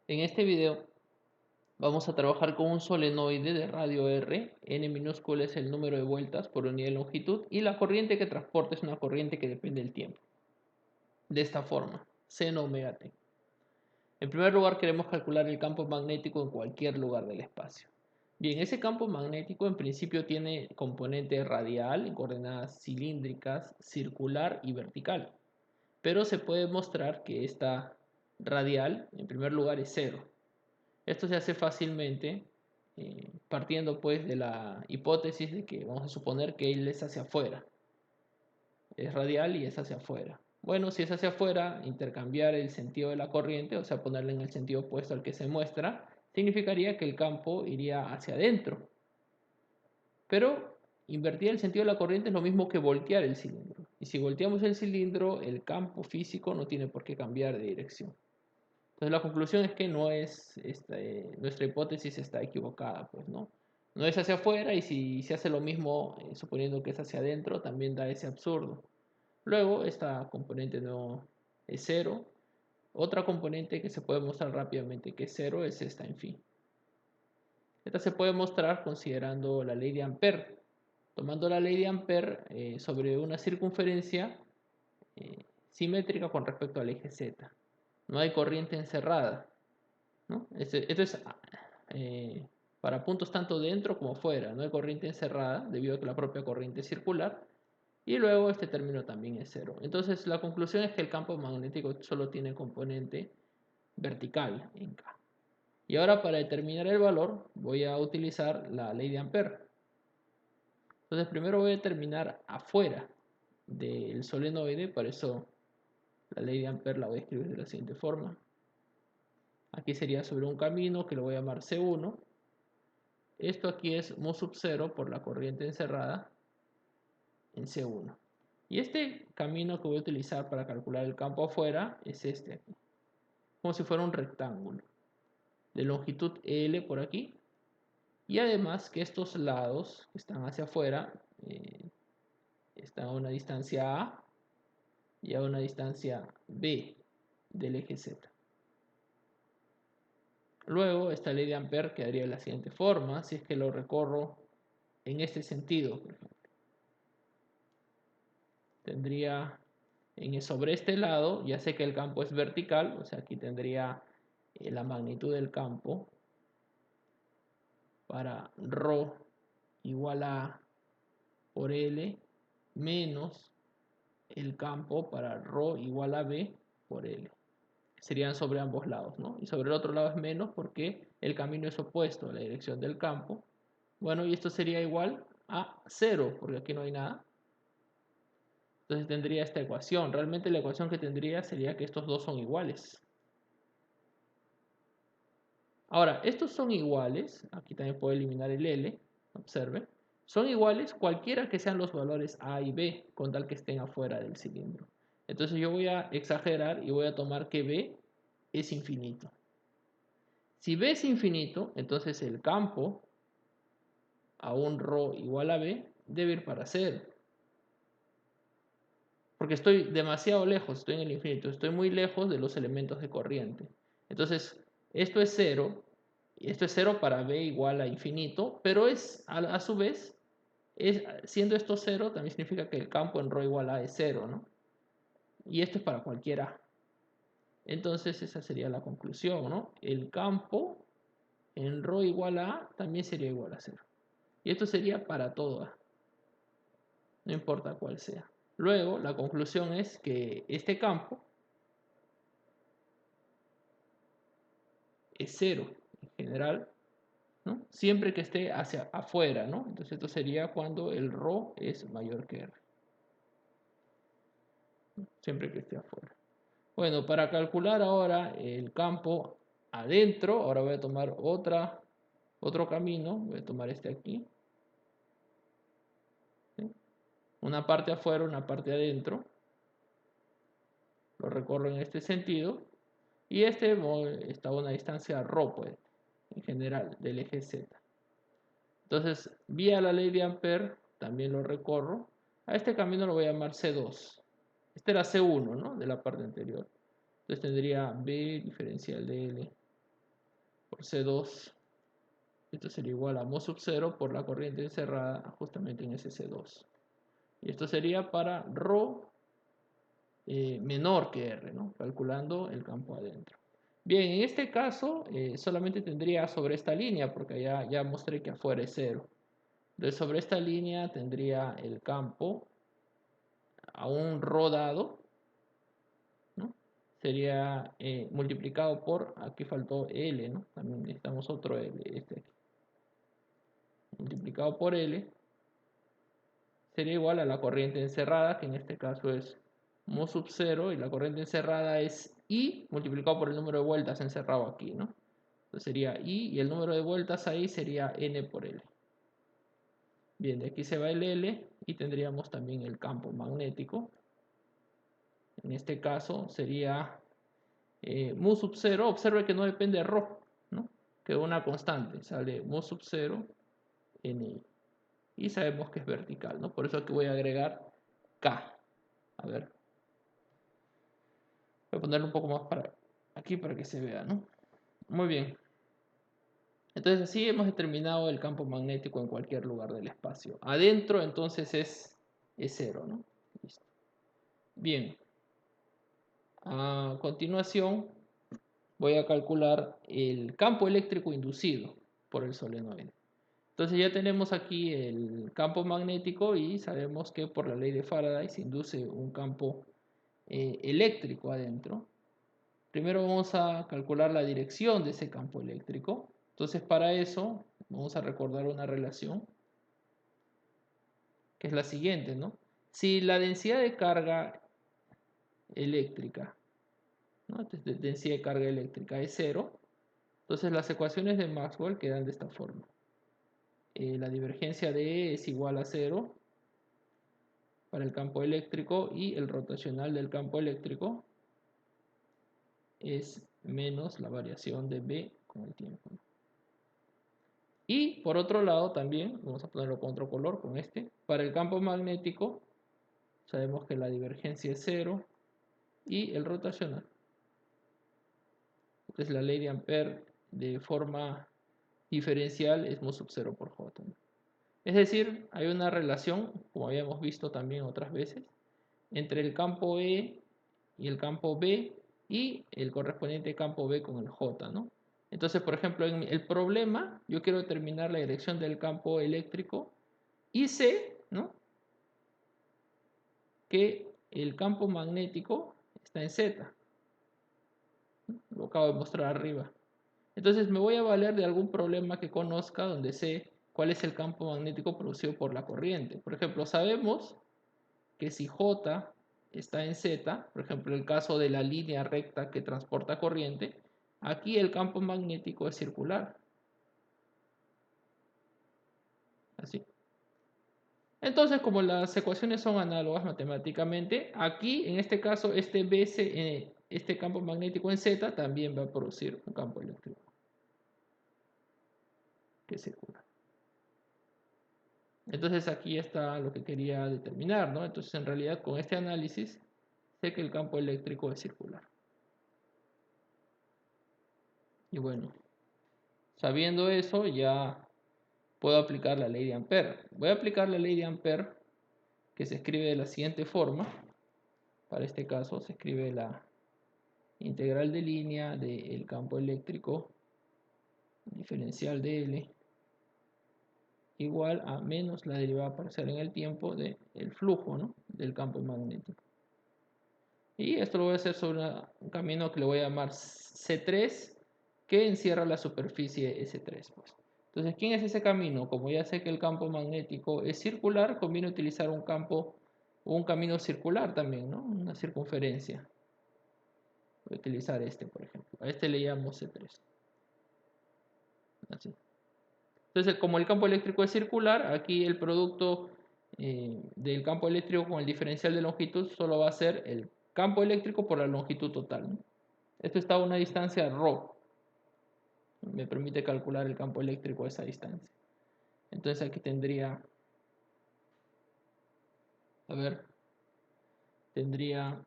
En este video vamos a trabajar con un solenoide de radio R. N minúscula es el número de vueltas por unidad de longitud y la corriente que transporta es una corriente que depende del tiempo. De esta forma, seno omega t. En primer lugar queremos calcular el campo magnético en cualquier lugar del espacio. Bien, ese campo magnético en principio tiene componente radial en coordenadas cilíndricas, circular y vertical. Pero se puede mostrar que esta radial en primer lugar es cero. Esto se hace fácilmente partiendo pues de la hipótesis de que vamos a suponer que él es hacia afuera. Es radial y es hacia afuera. Bueno, si es hacia afuera, intercambiar el sentido de la corriente, o sea, ponerle en el sentido opuesto al que se muestra, significaría que el campo iría hacia adentro. Pero invertir el sentido de la corriente es lo mismo que voltear el cilindro. Y si volteamos el cilindro, el campo físico no tiene por qué cambiar de dirección. Entonces la conclusión es que no es nuestra hipótesis está equivocada, pues, ¿no? No es hacia afuera y si se hace lo mismo suponiendo que es hacia adentro, también da ese absurdo. Luego, esta componente no es cero. Otra componente que se puede mostrar rápidamente que es cero es esta, en fin. Esta se puede mostrar considerando la ley de Ampère. Tomando la ley de Ampère sobre una circunferencia simétrica con respecto al eje Z. No hay corriente encerrada, ¿no? Esto es para puntos tanto dentro como fuera. No hay corriente encerrada debido a que la propia corriente es circular. Y luego este término también es cero. Entonces la conclusión es que el campo magnético solo tiene componente vertical en K. Y ahora para determinar el valor voy a utilizar la ley de Ampère. Entonces primero voy a determinar afuera del solenoide, por eso la ley de Ampère la voy a escribir de la siguiente forma. Aquí sería sobre un camino que lo voy a llamar C1. Esto aquí es mu sub 0 por la corriente encerrada en C1. Y este camino que voy a utilizar para calcular el campo afuera es este aquí. Como si fuera un rectángulo. De longitud L por aquí. Y además que estos lados que están hacia afuera están a una distancia A y a una distancia B del eje Z. Luego, esta ley de Ampère quedaría de la siguiente forma, si es que lo recorro en este sentido, por ejemplo. Tendría sobre este lado, ya sé que el campo es vertical, o sea, aquí tendría la magnitud del campo para ρ igual a por L menos el campo para ρ igual a B por L. Serían sobre ambos lados, ¿no? Y sobre el otro lado es menos porque el camino es opuesto a la dirección del campo. Bueno, y esto sería igual a 0, porque aquí no hay nada. Entonces tendría esta ecuación. Realmente la ecuación que tendría sería que estos dos son iguales. Ahora, estos son iguales. Aquí también puedo eliminar el L. Observe. Son iguales cualquiera que sean los valores A y B, con tal que estén afuera del cilindro. Entonces yo voy a exagerar y voy a tomar que B es infinito. Si B es infinito, entonces el campo a un ρ igual a B debe ir para 0. Porque estoy demasiado lejos, estoy en el infinito, estoy muy lejos de los elementos de corriente. Entonces, esto es 0, y esto es 0 para B igual a infinito, pero es a su vez, siendo esto 0, también significa que el campo en ρ igual a es 0, ¿no? Y esto es para cualquier A. Entonces, esa sería la conclusión, ¿no? El campo en ρ igual a A también sería igual a 0. Y esto sería para todo A, no importa cuál sea. Luego, la conclusión es que este campo es 0 en general, ¿no? Siempre que esté hacia afuera, ¿no? Entonces esto sería cuando el ρ es mayor que R, ¿no? Siempre que esté afuera. Bueno, para calcular ahora el campo adentro, ahora voy a tomar otro camino, voy a tomar este aquí, ¿sí? Una parte afuera, una parte adentro, lo recorro en este sentido, y este está a una distancia ρ, pues, en general, del eje Z. Entonces, vía la ley de Ampère, también lo recorro. A este camino lo voy a llamar C2. Este era C1, ¿no? De la parte anterior. Entonces tendría B diferencial de L por C2. Esto sería igual a mu sub 0 por la corriente encerrada justamente en ese C2. Y esto sería para ρ menor que R, ¿no? Calculando el campo adentro. Bien, en este caso solamente tendría sobre esta línea, porque ya mostré que afuera es 0. Entonces sobre esta línea tendría el campo a un ρ dado, ¿no? Sería multiplicado por, aquí faltó L, ¿no? También necesitamos otro L, este aquí. Multiplicado por L sería igual a la corriente encerrada, que en este caso es mu sub 0, y la corriente encerrada es I multiplicado por el número de vueltas encerrado aquí, ¿no? Entonces sería I y el número de vueltas ahí sería N por L. Bien, de aquí se va el L y tendríamos también el campo magnético. En este caso sería mu sub 0, observe que no depende de ρ, ¿no? Que una constante, sale mu sub 0 Ni. Y sabemos que es vertical, ¿no? Por eso aquí voy a agregar K. A ver. Voy a ponerlo un poco más para aquí para que se vea, ¿no? Muy bien. Entonces así hemos determinado el campo magnético en cualquier lugar del espacio. Adentro entonces es 0, ¿no? Listo. Bien. A continuación voy a calcular el campo eléctrico inducido por el solenoide. Entonces ya tenemos aquí el campo magnético y sabemos que por la ley de Faraday se induce un campo eléctrico adentro. Primero vamos a calcular la dirección de ese campo eléctrico. Entonces para eso vamos a recordar una relación que es la siguiente, ¿no? Si la densidad de carga eléctrica, ¿no? Entonces, densidad de carga eléctrica es 0, entonces las ecuaciones de Maxwell quedan de esta forma. La divergencia de E es igual a 0 para el campo eléctrico y el rotacional del campo eléctrico es menos la variación de B con el tiempo. Y por otro lado también, vamos a ponerlo con otro color, con este, para el campo magnético sabemos que la divergencia es 0 y el rotacional. Entonces la ley de Ampère de forma diferencial es mu sub 0 por J. Es decir, hay una relación, como habíamos visto también otras veces, entre el campo E y el campo B y el correspondiente campo B con el J, ¿no? Entonces, por ejemplo, en el problema, yo quiero determinar la dirección del campo eléctrico y sé, ¿no?, que el campo magnético está en Z. Lo acabo de mostrar arriba. Entonces me voy a valer de algún problema que conozca donde sé cuál es el campo magnético producido por la corriente. Por ejemplo, sabemos que si J está en Z, por ejemplo, el caso de la línea recta que transporta corriente, aquí el campo magnético es circular. Así. Entonces, como las ecuaciones son análogas matemáticamente, aquí en este caso este campo magnético en Z también va a producir un campo eléctrico que es circular. Entonces aquí está lo que quería determinar, ¿no? Entonces en realidad con este análisis sé que el campo eléctrico es circular. Y bueno, sabiendo eso ya puedo aplicar la ley de Ampère. Voy a aplicar la ley de Ampère que se escribe de la siguiente forma. Para este caso se escribe la integral de línea del campo eléctrico diferencial de L igual a menos la derivada parcial en el tiempo del flujo, ¿no?, del campo magnético. Y esto lo voy a hacer sobre un camino que le voy a llamar C3, que encierra la superficie S3. Pues. Entonces, ¿quién es ese camino? Como ya sé que el campo magnético es circular, conviene utilizar un camino circular también, ¿no? Una circunferencia. Voy a utilizar este, por ejemplo. A este le llamo C3. Así. Entonces, como el campo eléctrico es circular, aquí el producto del campo eléctrico con el diferencial de longitud solo va a ser el campo eléctrico por la longitud total, ¿no? Esto está a una distancia ρ. Me permite calcular el campo eléctrico a esa distancia. Entonces aquí tendría, a ver, tendría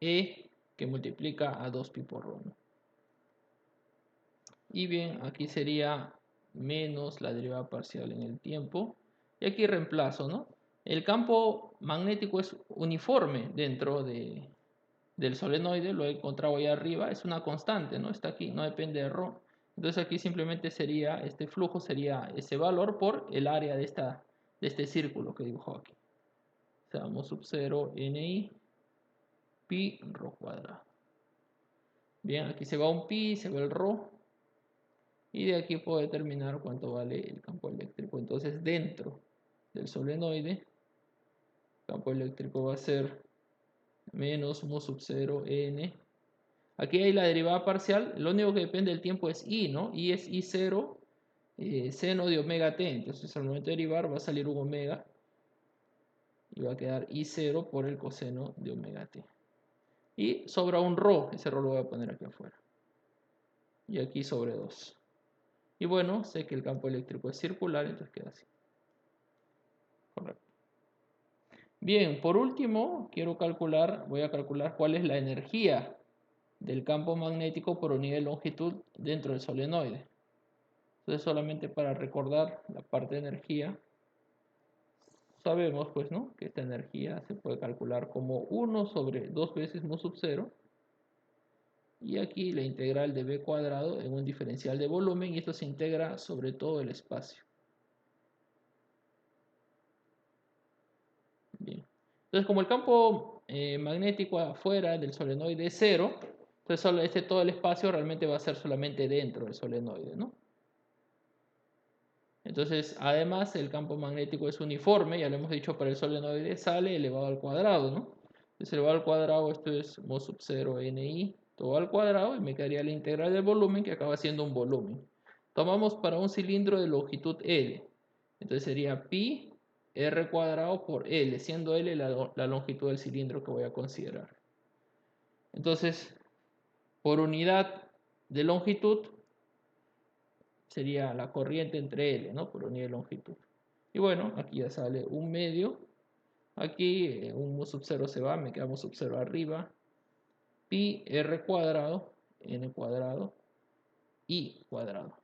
E que multiplica a 2 pi por ρ, ¿no? Y bien, aquí sería menos la derivada parcial en el tiempo. Y aquí reemplazo, ¿no? El campo magnético es uniforme dentro del solenoide, lo he encontrado ahí arriba, es una constante, ¿no? Está aquí, no depende de ρ. Entonces aquí simplemente sería, este flujo sería ese valor por el área de este círculo que dibujó aquí. O sea, mu sub 0 ni pi ρ cuadrado. Bien, aquí se va un pi, se va el ρ. Y de aquí puedo determinar cuánto vale el campo eléctrico. Entonces dentro del solenoide, el campo eléctrico va a ser menos mu sub 0 n. Aquí hay la derivada parcial, lo único que depende del tiempo es i, ¿no? I es i0 seno de omega t. Entonces al momento de derivar va a salir un omega y va a quedar i0 por el coseno de omega t. Y sobra un ρ, ese ρ lo voy a poner aquí afuera. Y aquí sobre 2. Y bueno, sé que el campo eléctrico es circular, entonces queda así. Correcto. Bien, por último, voy a calcular cuál es la energía del campo magnético por unidad de longitud dentro del solenoide. Entonces, solamente para recordar la parte de energía, sabemos pues, ¿no?, que esta energía se puede calcular como 1 sobre 2 veces mu sub 0. Y aquí la integral de b cuadrado en un diferencial de volumen, y esto se integra sobre todo el espacio. Bien. Entonces, como el campo magnético afuera del solenoide es cero, entonces todo el espacio realmente va a ser solamente dentro del solenoide, ¿no? Entonces, además, el campo magnético es uniforme, ya lo hemos dicho, para el solenoide sale elevado al cuadrado, ¿no? Entonces, elevado al cuadrado, esto es mu sub 0 ni, todo al cuadrado, y me quedaría la integral del volumen, que acaba siendo un volumen. Tomamos para un cilindro de longitud L. Entonces sería pi r cuadrado por L, siendo L la longitud del cilindro que voy a considerar. Entonces, por unidad de longitud, sería la corriente entre L, ¿no? Por unidad de longitud. Y bueno, aquí ya sale un medio. Aquí un mu sub 0 se va, me queda mu sub 0 arriba. Pi r cuadrado, n cuadrado, i cuadrado.